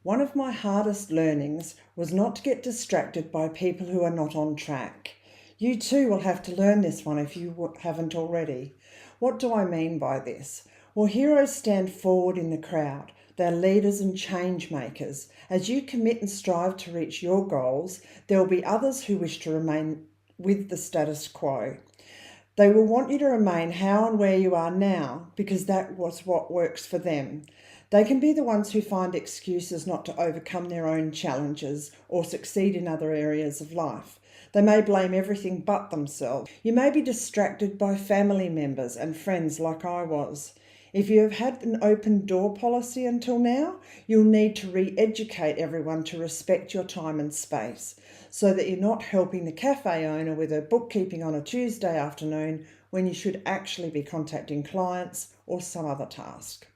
One of my hardest learnings was not to get distracted by people who are not on track. You too will have to learn this one if you haven't already. What do I mean by this? Well, heroes stand forward in the crowd. They're leaders and change makers. As you commit and strive to reach your goals, there will be others who wish to remain with the status quo. They will want you to remain how and where you are now because that was what works for them. They can be the ones who find excuses not to overcome their own challenges or succeed in other areas of life. They may blame everything but themselves. You may be distracted by family members and friends like I was. If you have had an open door policy until now, you'll need to re-educate everyone to respect your time and space so that you're not helping the cafe owner with her bookkeeping on a Tuesday afternoon when you should actually be contacting clients or some other task.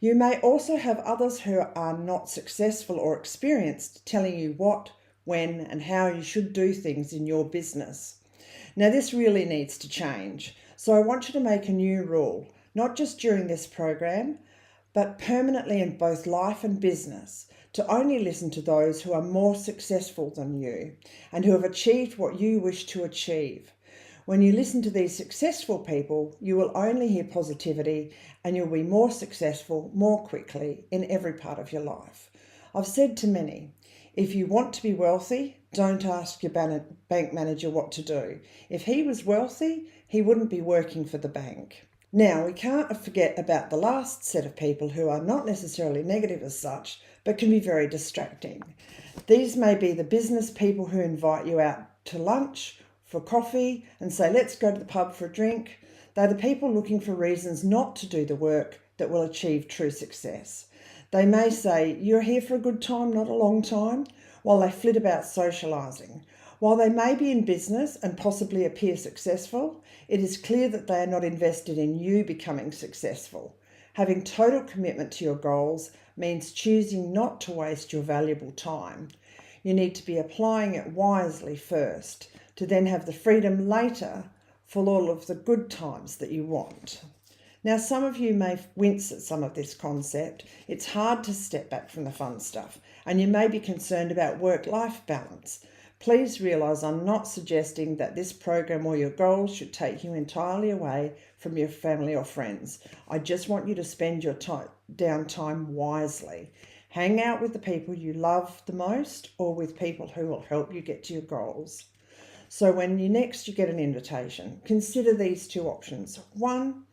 You may also have others who are not successful or experienced telling you what, when, and how you should do things in your business. Now, this really needs to change. So I want you to make a new rule, not just during this program, but permanently in both life and business, to only listen to those who are more successful than you and who have achieved what you wish to achieve. When you listen to these successful people, you will only hear positivity and you'll be more successful more quickly in every part of your life. I've said to many, if you want to be wealthy, don't ask your bank manager what to do. If he was wealthy, he wouldn't be working for the bank. Now, we can't forget about the last set of people who are not necessarily negative as such, but can be very distracting. These may be the business people who invite you out to lunch, for coffee, and say, let's go to the pub for a drink. They're the people looking for reasons not to do the work that will achieve true success. They may say, you're here for a good time, not a long time, while they flit about socialising. While they may be in business and possibly appear successful, it is clear that they are not invested in you becoming successful. Having total commitment to your goals means choosing not to waste your valuable time. You need to be applying it wisely first, to then have the freedom later for all of the good times that you want. Now, some of you may wince at some of this concept. It's hard to step back from the fun stuff, and you may be concerned about work-life balance. Please realise I'm not suggesting that this program or your goals should take you entirely away from your family or friends. I just want you to spend your downtime wisely. Hang out with the people you love the most or with people who will help you get to your goals. So when you get an invitation, consider these two options. 1,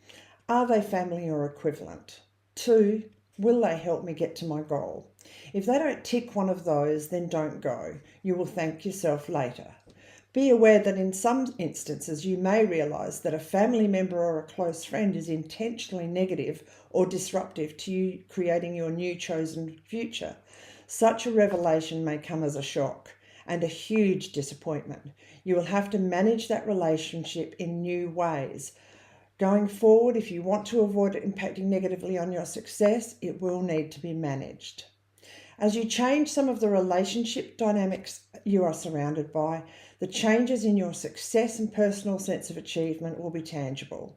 are they family or equivalent? 2, will they help me get to my goal? If they don't tick one of those, then don't go. You will thank yourself later. Be aware that in some instances you may realise that a family member or a close friend is intentionally negative or disruptive to you creating your new chosen future. Such a revelation may come as a shock and a huge disappointment. You will have to manage that relationship in new ways. Going forward, if you want to avoid it impacting negatively on your success, it will need to be managed. As you change some of the relationship dynamics you are surrounded by, the changes in your success and personal sense of achievement will be tangible.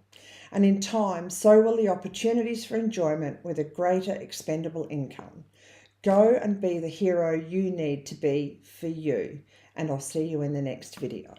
And in time, so will the opportunities for enjoyment with a greater expendable income. Go and be the hero you need to be for you, and I'll see you in the next video.